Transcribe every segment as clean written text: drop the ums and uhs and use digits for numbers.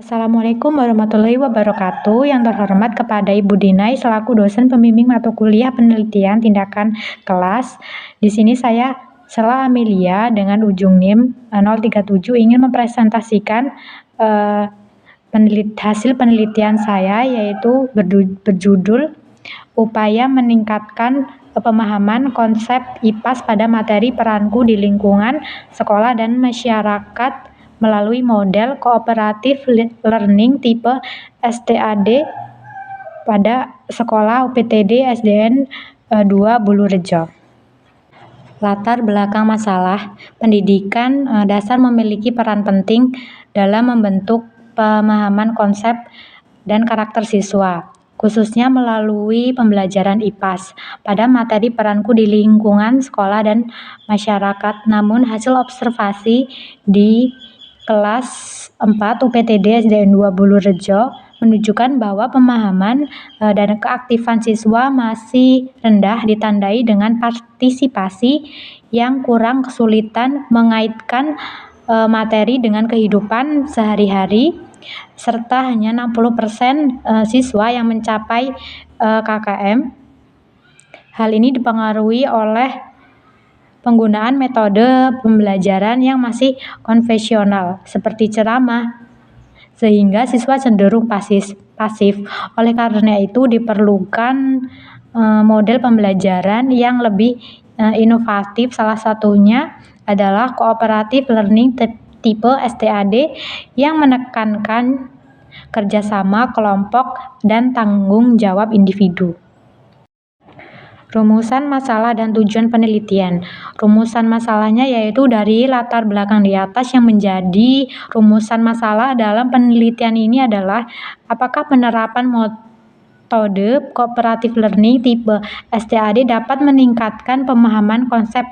Assalamualaikum warahmatullahi wabarakatuh. Yang terhormat kepada Ibu Dinai selaku dosen pembimbing mata kuliah penelitian tindakan kelas. Di sini saya Sela Amelia dengan ujung NIM 037 ingin mempresentasikan hasil penelitian saya, yaitu berjudul upaya meningkatkan pemahaman konsep IPAS pada materi peranku di lingkungan sekolah dan masyarakat melalui model kooperatif learning tipe STAD pada sekolah UPTD SDN 2 Bulurejo. Latar belakang masalah, pendidikan dasar memiliki peran penting dalam membentuk pemahaman konsep dan karakter siswa, khususnya melalui pembelajaran IPAS pada materi peranku di lingkungan sekolah dan masyarakat. Namun hasil observasi di kelas 4 UPTD SDN 2 Bulurejo menunjukkan bahwa pemahaman dan keaktifan siswa masih rendah, ditandai dengan partisipasi yang kurang, kesulitan mengaitkan materi dengan kehidupan sehari-hari, serta hanya 60% siswa yang mencapai KKM. Hal ini dipengaruhi oleh penggunaan metode pembelajaran yang masih konvensional seperti ceramah, sehingga siswa cenderung pasif. Oleh karena itu diperlukan model pembelajaran yang lebih inovatif. Salah satunya adalah kooperatif learning tipe STAD yang menekankan kerjasama kelompok dan tanggung jawab individu. Rumusan masalah dan tujuan penelitian. Rumusan masalahnya yaitu dari latar belakang di atas. Yang menjadi rumusan masalah dalam penelitian ini adalah apakah penerapan metode cooperative learning tipe STAD dapat meningkatkan pemahaman konsep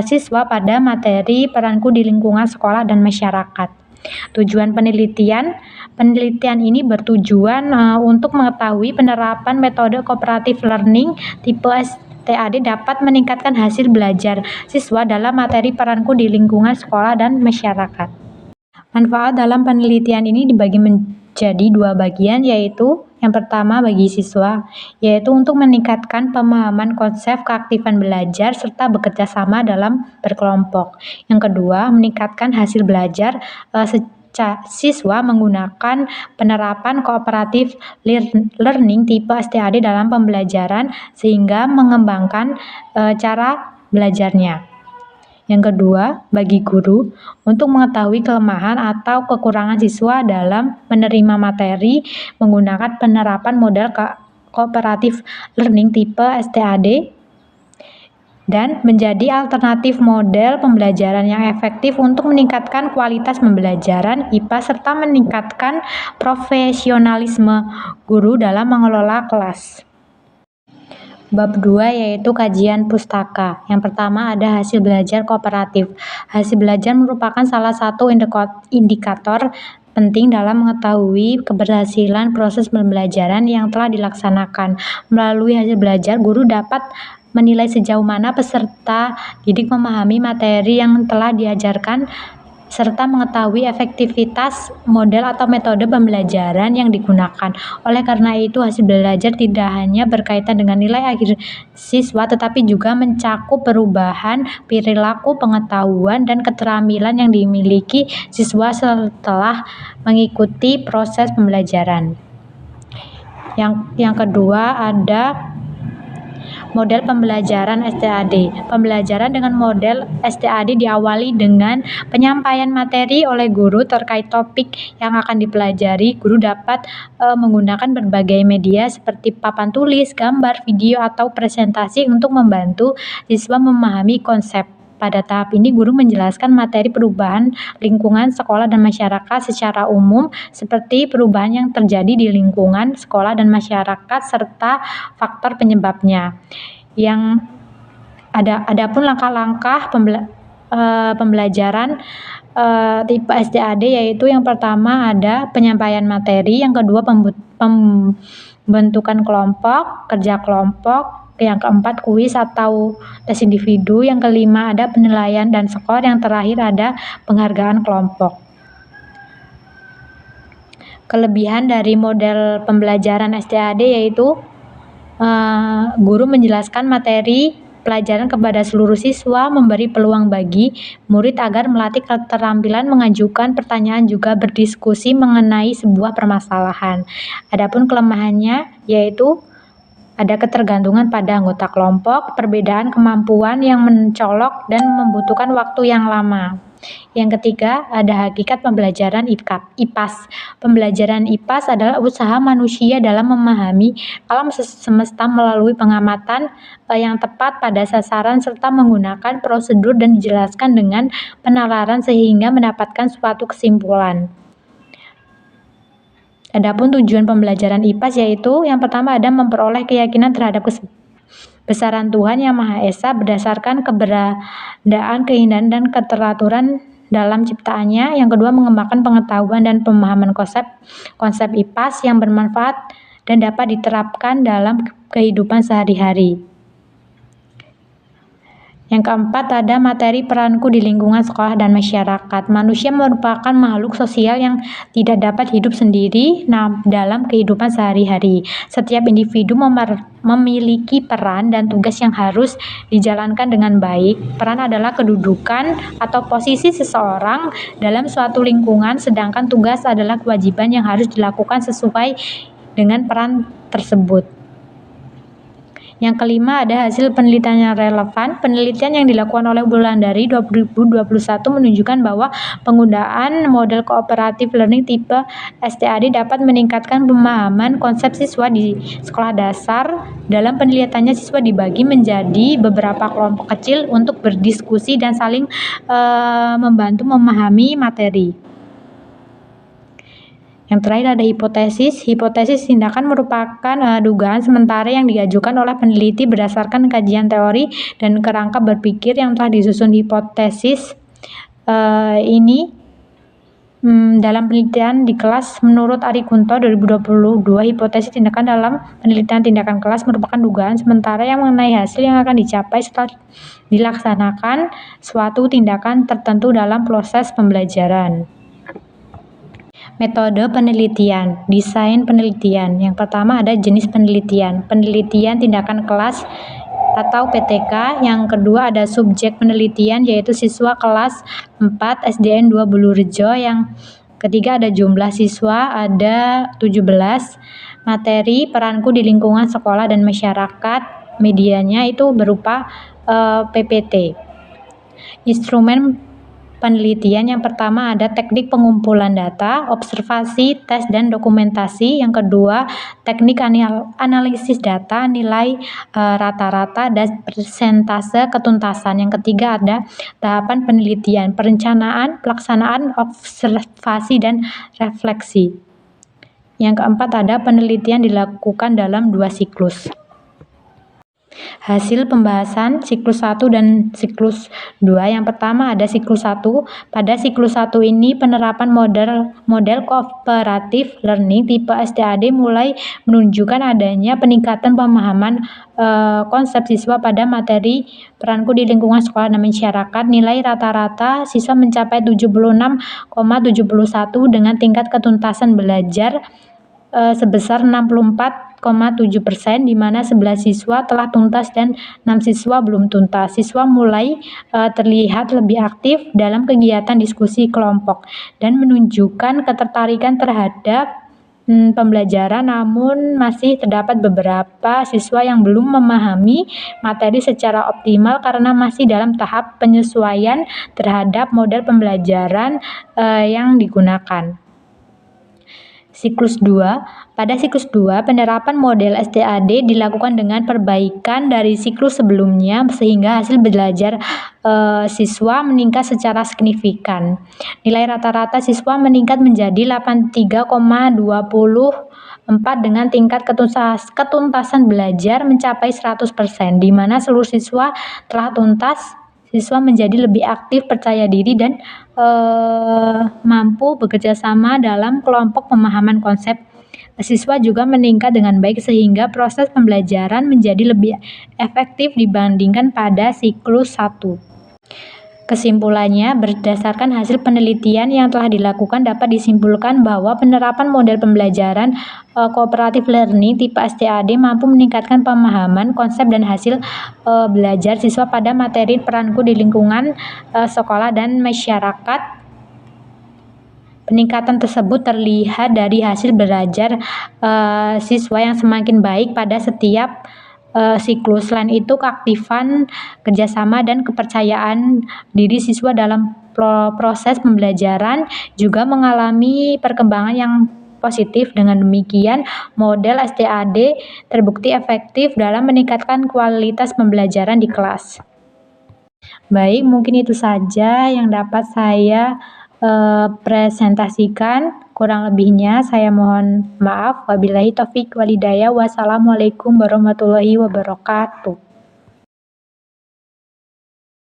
siswa pada materi peranku di lingkungan sekolah dan masyarakat. Tujuan penelitian ini bertujuan untuk mengetahui penerapan metode cooperative learning tipe STAD dapat meningkatkan hasil belajar siswa dalam materi peranku di lingkungan sekolah dan masyarakat. Manfaat dalam penelitian ini dibagi menjadi dua bagian, yaitu yang pertama bagi siswa, yaitu untuk meningkatkan pemahaman konsep keaktifan belajar serta bekerja sama dalam berkelompok. Yang kedua, meningkatkan hasil belajar siswa menggunakan penerapan kooperatif learning tipe STAD dalam pembelajaran sehingga mengembangkan cara belajarnya. Yang kedua, bagi guru untuk mengetahui kelemahan atau kekurangan siswa dalam menerima materi menggunakan penerapan model kooperatif learning tipe STAD dan menjadi alternatif model pembelajaran yang efektif untuk meningkatkan kualitas pembelajaran IPA serta meningkatkan profesionalisme guru dalam mengelola kelas. Bab 2 yaitu kajian pustaka. Yang pertama ada hasil belajar kooperatif. Hasil belajar merupakan salah satu indikator penting dalam mengetahui keberhasilan proses pembelajaran yang telah dilaksanakan. Melalui hasil belajar, guru dapat menilai sejauh mana peserta didik memahami materi yang telah diajarkan serta mengetahui efektivitas model atau metode pembelajaran yang digunakan. Oleh karena itu, hasil belajar tidak hanya berkaitan dengan nilai akhir siswa, tetapi juga mencakup perubahan perilaku, pengetahuan, dan keterampilan yang dimiliki siswa setelah mengikuti proses pembelajaran. Yang kedua ada model pembelajaran STAD. Pembelajaran dengan model STAD diawali dengan penyampaian materi oleh guru terkait topik yang akan dipelajari. Guru dapat menggunakan berbagai media seperti papan tulis, gambar, video, atau presentasi untuk membantu siswa memahami konsep. Pada tahap ini, guru menjelaskan materi perubahan lingkungan sekolah dan masyarakat secara umum, seperti perubahan yang terjadi di lingkungan sekolah dan masyarakat serta faktor penyebabnya. Yang adapun langkah-langkah pembelajaran tipe STAD yaitu yang pertama ada penyampaian materi, yang kedua pembentukan kelompok, kerja kelompok, yang keempat kuis atau tes individu, yang kelima ada penilaian dan skor, yang terakhir ada penghargaan kelompok. Kelebihan dari model pembelajaran STAD yaitu guru menjelaskan materi pelajaran kepada seluruh siswa, memberi peluang bagi murid agar melatih keterampilan mengajukan pertanyaan juga berdiskusi mengenai sebuah permasalahan. Adapun kelemahannya yaitu ada ketergantungan pada anggota kelompok, perbedaan kemampuan yang mencolok dan membutuhkan waktu yang lama. Yang ketiga, ada hakikat pembelajaran IPAS. Pembelajaran IPAS adalah usaha manusia dalam memahami alam semesta melalui pengamatan yang tepat pada sasaran serta menggunakan prosedur dan dijelaskan dengan penalaran sehingga mendapatkan suatu kesimpulan. Adapun tujuan pembelajaran IPAS yaitu yang pertama ada memperoleh keyakinan terhadap kebesaran Tuhan Yang Maha Esa berdasarkan keberadaan, keindahan, dan keteraturan dalam ciptaannya. Yang kedua, mengembangkan pengetahuan dan pemahaman konsep IPAS yang bermanfaat dan dapat diterapkan dalam kehidupan sehari-hari. Yang keempat, ada materi peranku di lingkungan sekolah dan masyarakat. Manusia merupakan makhluk sosial yang tidak dapat hidup sendiri dalam kehidupan sehari-hari. Setiap individu memiliki peran dan tugas yang harus dijalankan dengan baik. Peran adalah kedudukan atau posisi seseorang dalam suatu lingkungan, sedangkan tugas adalah kewajiban yang harus dilakukan sesuai dengan peran tersebut. Yang kelima, ada hasil penelitian yang relevan. Penelitian yang dilakukan oleh Wulandari 2021 menunjukkan bahwa penggunaan model cooperative learning tipe STAD dapat meningkatkan pemahaman konsep siswa di sekolah dasar. Dalam penelitiannya, siswa dibagi menjadi beberapa kelompok kecil untuk berdiskusi dan saling membantu memahami materi. Yang terakhir ada hipotesis. Hipotesis tindakan merupakan dugaan sementara yang diajukan oleh peneliti berdasarkan kajian teori dan kerangka berpikir yang telah disusun. Hipotesis ini dalam penelitian di kelas menurut Ari Kunto 2022, hipotesis tindakan dalam penelitian tindakan kelas merupakan dugaan sementara yang mengenai hasil yang akan dicapai setelah dilaksanakan suatu tindakan tertentu dalam proses pembelajaran. Metode penelitian, desain penelitian. Yang pertama ada jenis penelitian, penelitian tindakan kelas atau PTK. Yang kedua ada subjek penelitian yaitu siswa kelas 4 SDN 2 Bulurejo. Yang ketiga ada jumlah siswa ada 17. Materi peranku di lingkungan sekolah dan masyarakat. Medianya itu berupa PPT. Instrumen penelitian yang pertama ada teknik pengumpulan data, observasi, tes, dan dokumentasi. Yang kedua, teknik analisis data, nilai rata-rata, dan persentase ketuntasan. Yang ketiga ada tahapan penelitian, perencanaan, pelaksanaan, observasi, dan refleksi. Yang keempat ada penelitian dilakukan dalam 2 siklus. Hasil pembahasan siklus 1 dan siklus 2. Yang pertama ada siklus 1. Pada siklus 1 ini penerapan model cooperative learning tipe STAD mulai menunjukkan adanya peningkatan pemahaman konsep siswa pada materi peranku di lingkungan sekolah dan masyarakat. Nilai rata-rata siswa mencapai 76,71 dengan tingkat ketuntasan belajar sebesar 64,7%, di mana 11 siswa telah tuntas dan 6 siswa belum tuntas. Siswa mulai terlihat lebih aktif dalam kegiatan diskusi kelompok dan menunjukkan ketertarikan terhadap pembelajaran, namun masih terdapat beberapa siswa yang belum memahami materi secara optimal karena masih dalam tahap penyesuaian terhadap model pembelajaran yang digunakan. Siklus 2. Pada siklus 2, penerapan model STAD dilakukan dengan perbaikan dari siklus sebelumnya sehingga hasil belajar siswa meningkat secara signifikan. Nilai rata-rata siswa meningkat menjadi 83,24 dengan tingkat ketuntasan belajar mencapai 100%, di mana seluruh siswa telah tuntas. Siswa menjadi lebih aktif, percaya diri, dan mampu bekerja sama dalam kelompok pemahaman konsep. Siswa juga meningkat dengan baik sehingga proses pembelajaran menjadi lebih efektif dibandingkan pada siklus 1. Kesimpulannya, berdasarkan hasil penelitian yang telah dilakukan dapat disimpulkan bahwa penerapan model pembelajaran cooperative learning tipe STAD mampu meningkatkan pemahaman, konsep, dan hasil belajar siswa pada materi peranku di lingkungan sekolah dan masyarakat. Peningkatan tersebut terlihat dari hasil belajar siswa yang semakin baik pada setiap siklus. Selain itu, keaktifan, kerjasama, dan kepercayaan diri siswa dalam proses pembelajaran juga mengalami perkembangan yang positif. Dengan demikian, model STAD terbukti efektif dalam meningkatkan kualitas pembelajaran di kelas. Baik, mungkin itu saja yang dapat saya presentasikan. Kurang lebihnya saya mohon maaf. Wabillahi taufik walhidayah. Wassalamualaikum warahmatullahi wabarakatuh.